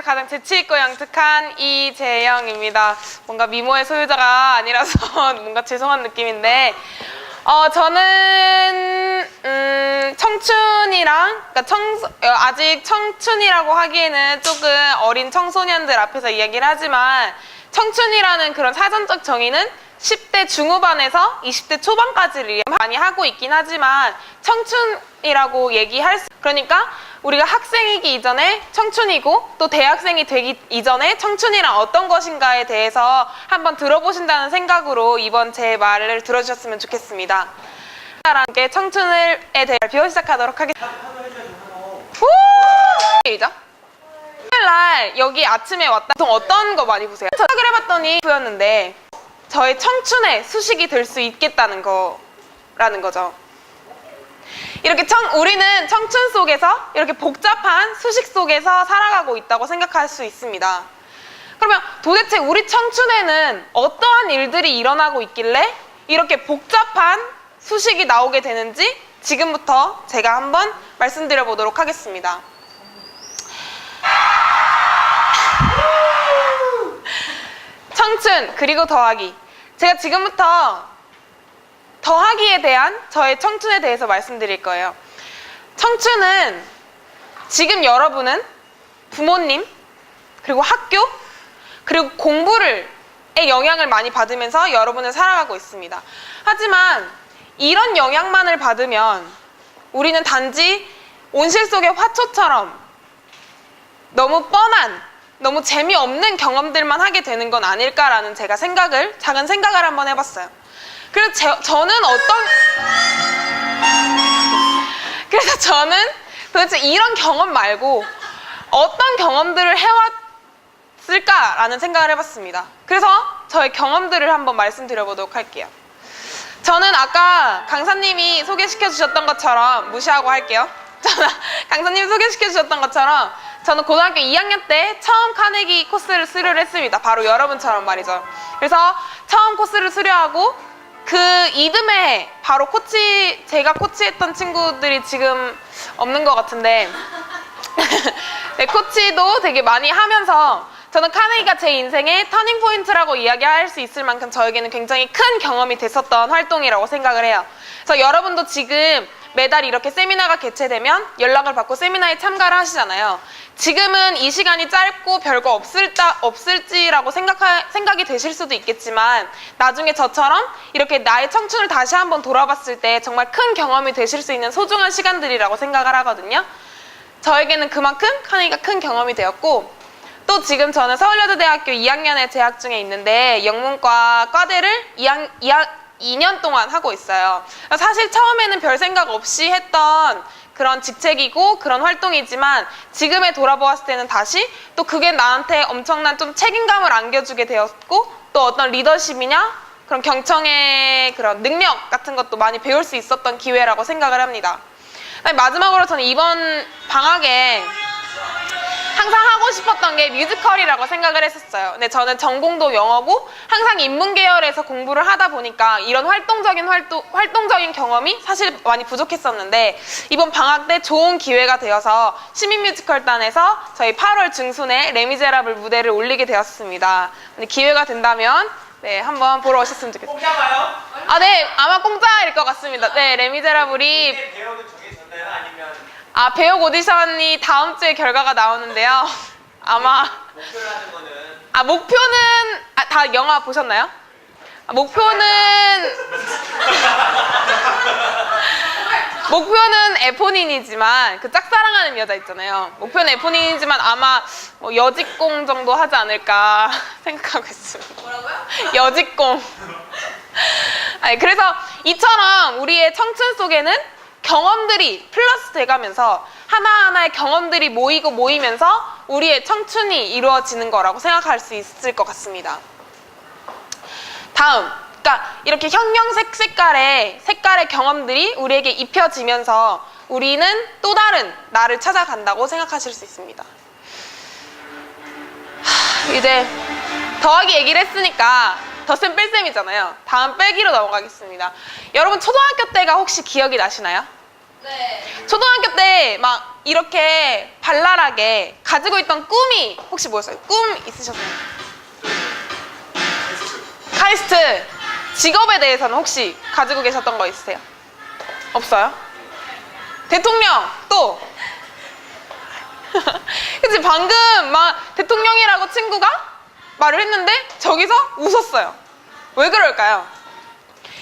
가장 재치있고 영특한 이재영입니다. 뭔가 미모의 소유자가 아니라서 뭔가 죄송한 느낌인데 저는 청춘이랑 그러니까 아직 청춘이라고 하기에는 조금 어린 청소년들 앞에서 이야기를 하지만 청춘이라는 그런 사전적 정의는 10대 중후반에서 20대 초반까지를 많이 하고 있긴 하지만 청춘이라고 얘기할 수 그러니까 우리가 학생이기 이전에 청춘이고 또 대학생이 되기 이전에 청춘이란 어떤 것인가에 대해서 한번 들어보신다는 생각으로 이번 제 말을 들어주셨으면 좋겠습니다. 함께 청춘에 대해 발표 시작하도록 하겠습니다. 이죠? 토요일날 여기 아침에 왔다 보통 어떤 거 많이 보세요? 생각을 해봤더니 보였는데 저의 청춘의 수식이 될 수 있겠다는 거라는 거죠. 이렇게 우리는 청춘 속에서 이렇게 복잡한 수식 속에서 살아가고 있다고 생각할 수 있습니다. 그러면 도대체 우리 청춘에는 어떠한 일들이 일어나고 있길래 이렇게 복잡한 수식이 나오게 되는지 지금부터 제가 한번 말씀드려 보도록 하겠습니다. 청춘 그리고 더하기. 제가 지금부터 더하기에 대한 저의 청춘에 대해서 말씀드릴 거예요. 청춘은 지금 여러분은 부모님 그리고 학교 그리고 공부의 영향을 많이 받으면서 여러분은 살아가고 있습니다. 하지만 이런 영향만을 받으면 우리는 단지 온실 속의 화초처럼 너무 뻔한 너무 재미없는 경험들만 하게 되는 건 아닐까라는 제가 작은 생각을 한번 해봤어요. 그래서 저는 도대체 이런 경험 말고 어떤 경험들을 해왔을까라는 생각을 해봤습니다. 그래서 저의 경험들을 한번 말씀드려보도록 할게요. 저는 아까 강사님이 소개시켜 주셨던 것처럼 무시하고 할게요. 강사님이 소개시켜 주셨던 것처럼 저는 고등학교 2학년 때 처음 카네기 코스를 수료를 했습니다. 바로 여러분처럼 말이죠. 그래서 처음 코스를 수료하고 그 이듬해 바로 제가 코치했던 친구들이 지금 없는 것 같은데 네, 코치도 되게 많이 하면서 저는 카네기가 제 인생의 터닝포인트라고 이야기할 수 있을 만큼 저에게는 굉장히 큰 경험이 됐었던 활동이라고 생각을 해요. 그래서 여러분도 지금 매달 이렇게 세미나가 개최되면 연락을 받고 세미나에 참가를 하시잖아요. 지금은 이 시간이 짧고 별거 없을지라고 생각이 되실 수도 있겠지만 나중에 저처럼 이렇게 나의 청춘을 다시 한번 돌아봤을 때 정말 큰 경험이 되실 수 있는 소중한 시간들이라고 생각을 하거든요. 저에게는 그만큼 카네기가 큰 경험이 되었고 또 지금 저는 서울여자대학교 2학년에 재학 중에 있는데 영문과 과대를 2년 동안 하고 있어요. 사실 처음에는 별 생각 없이 했던 그런 직책이고 그런 활동이지만 지금에 돌아보았을 때는 다시 또 그게 나한테 엄청난 좀 책임감을 안겨주게 되었고 또 어떤 리더십이냐 그런 경청의 그런 능력 같은 것도 많이 배울 수 있었던 기회라고 생각을 합니다. 마지막으로 저는 이번 방학에 항상 하고 싶었던 게 뮤지컬이라고 생각을 했었어요. 근데 저는 전공도 영어고 항상 인문 계열에서 공부를 하다 보니까 이런 활동적인 경험이 사실 많이 부족했었는데 이번 방학 때 좋은 기회가 되어서 시민뮤지컬단에서 저희 8월 중순에 레미제라블 무대를 올리게 되었습니다. 근데 기회가 된다면 네, 한번 보러 오셨으면 좋겠어요. 공짜가요? 아, 네, 아마 공짜일 것 같습니다. 네, 레미제라블이 배역은 정해졌나요? 아니면 배역 오디션이 다음 주에 결과가 나오는데요. 아마 목표라는 거는 목표는 다 영화 보셨나요? 목표는 에폰인이지만 그 짝사랑하는 여자 있잖아요. 목표는 에폰인이지만 아마 여직공 정도 하지 않을까 생각하고 있습니다. 뭐라고요? 여직공. 그래서 이처럼 우리의 청춘 속에는 경험들이 플러스 돼가면서 하나하나의 경험들이 모이면서 우리의 청춘이 이루어지는 거라고 생각할 수 있을 것 같습니다. 다음, 그러니까 이렇게 색깔의 경험들이 우리에게 입혀지면서 우리는 또 다른 나를 찾아간다고 생각하실 수 있습니다. 이제 더하기 얘기를 했으니까 덧셈 뺄셈이잖아요. 다음 빼기로 넘어가겠습니다. 여러분 초등학교 때가 혹시 기억이 나시나요? 네. 초등학교 때 막 이렇게 발랄하게 가지고 있던 꿈이 혹시 뭐였어요? 꿈 있으셨나요? 카이스트. 직업에 대해서는 혹시 가지고 계셨던 거 있으세요? 없어요? 대통령 또 그치 방금 막 대통령이라고 친구가 말을 했는데 저기서 웃었어요. 왜 그럴까요?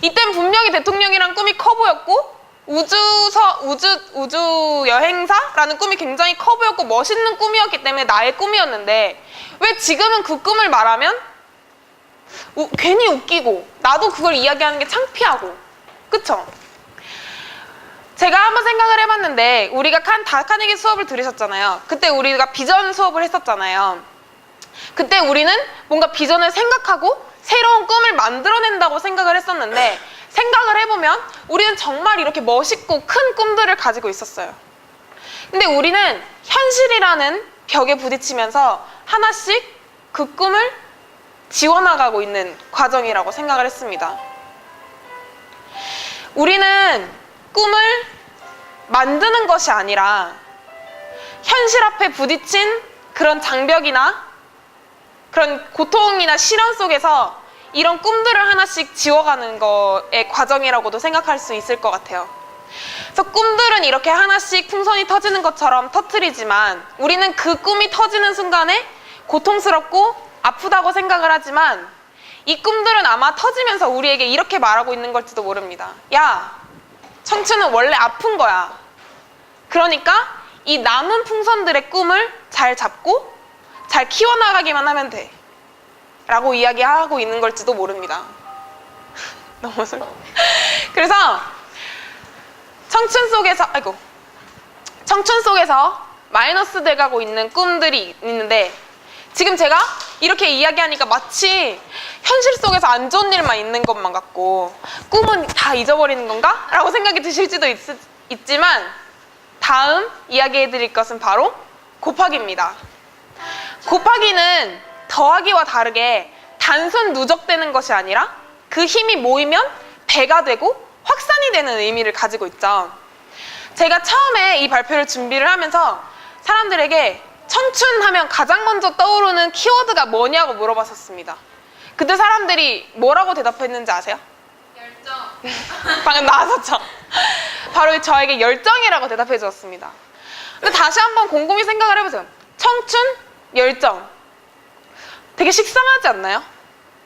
이땐 분명히 대통령이란 꿈이 커 보였고 우주 여행사라는 꿈이 굉장히 커 보였고 멋있는 꿈이었기 때문에 나의 꿈이었는데 왜 지금은 그 꿈을 말하면 괜히 웃기고 나도 그걸 이야기하는 게 창피하고 그쵸? 제가 한번 생각을 해봤는데 우리가 다 카네기 수업을 들으셨잖아요. 그때 우리가 비전 수업을 했었잖아요. 그때 우리는 뭔가 비전을 생각하고 새로운 꿈을 만들어낸다고 생각을 했었는데 생각을 해보면 우리는 정말 이렇게 멋있고 큰 꿈들을 가지고 있었어요. 근데 우리는 현실이라는 벽에 부딪히면서 하나씩 그 꿈을 지워나가고 있는 과정이라고 생각을 했습니다. 우리는 꿈을 만드는 것이 아니라 현실 앞에 부딪힌 그런 장벽이나 그런 고통이나 시련 속에서 이런 꿈들을 하나씩 지워가는 거의 과정이라고도 생각할 수 있을 것 같아요. 그래서 꿈들은 이렇게 하나씩 풍선이 터지는 것처럼 터트리지만 우리는 그 꿈이 터지는 순간에 고통스럽고 아프다고 생각을 하지만 이 꿈들은 아마 터지면서 우리에게 이렇게 말하고 있는 걸지도 모릅니다. 야, 청춘은 원래 아픈 거야. 그러니까 이 남은 풍선들의 꿈을 잘 잡고 잘 키워나가기만 하면 돼. 라고 이야기하고 있는 걸지도 모릅니다. 너무 슬퍼. 그래서 청춘 속에서 마이너스 돼가고 있는 꿈들이 있는데 지금 제가 이렇게 이야기하니까 마치 현실 속에서 안 좋은 일만 있는 것만 같고 꿈은 다 잊어버리는 건가? 라고 생각이 드실지도 있지만 다음 이야기해드릴 것은 바로 곱하기입니다. 곱하기는 더하기와 다르게 단순 누적되는 것이 아니라 그 힘이 모이면 배가 되고 확산이 되는 의미를 가지고 있죠. 제가 처음에 이 발표를 준비를 하면서 사람들에게 청춘하면 가장 먼저 떠오르는 키워드가 뭐냐고 물어봤었습니다. 그때 사람들이 뭐라고 대답했는지 아세요? 열정. 방금 나왔었죠? 바로 저에게 열정이라고 대답해 주었습니다. 근데 다시 한번 곰곰이 생각을 해보세요. 청춘, 열정. 되게 식상하지 않나요?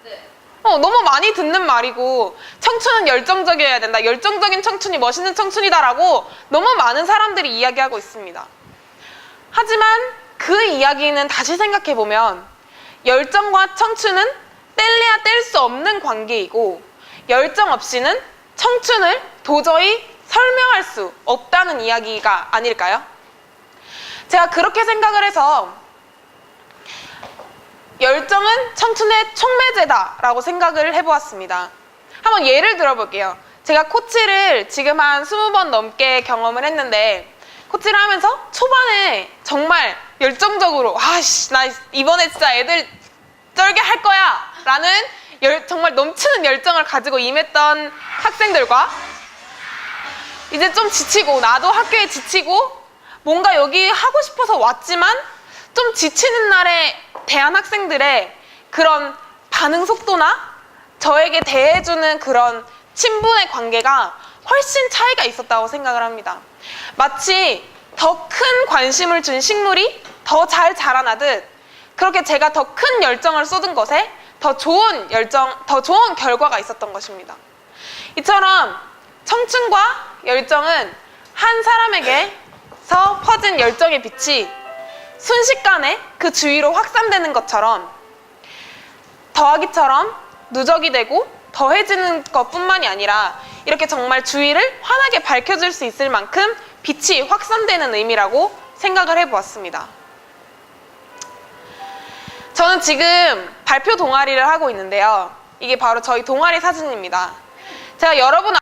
네. 너무 많이 듣는 말이고 청춘은 열정적이어야 된다. 열정적인 청춘이 멋있는 청춘이다라고 너무 많은 사람들이 이야기하고 있습니다. 하지만 그 이야기는 다시 생각해보면 열정과 청춘은 뗄래야 뗄 수 없는 관계이고 열정 없이는 청춘을 도저히 설명할 수 없다는 이야기가 아닐까요? 제가 그렇게 생각을 해서 열정은 청춘의 촉매제다라고 생각을 해보았습니다. 한번 예를 들어볼게요. 제가 코치를 지금 한 20번 넘게 경험을 했는데 코치를 하면서 초반에 정말 열정적으로 나 이번에 진짜 애들 쩔게 할 거야 라는 정말 넘치는 열정을 가지고 임했던 학생들과 이제 좀 지치고 나도 학교에 지치고 뭔가 여기 하고 싶어서 왔지만 좀 지치는 날에 대한 학생들의 그런 반응 속도나 저에게 대해주는 그런 친분의 관계가 훨씬 차이가 있었다고 생각을 합니다. 마치 더 큰 관심을 준 식물이 더 잘 자라나듯 그렇게 제가 더 큰 열정을 쏟은 것에 더 좋은 결과가 있었던 것입니다. 이처럼 청춘과 열정은 한 사람에게서 퍼진 열정의 빛이 순식간에 그 주위로 확산되는 것처럼 더하기처럼 누적이 되고 더해지는 것뿐만이 아니라 이렇게 정말 주위를 환하게 밝혀줄 수 있을 만큼 빛이 확산되는 의미라고 생각을 해보았습니다. 저는 지금 발표 동아리를 하고 있는데요. 이게 바로 저희 동아리 사진입니다. 제가 여러분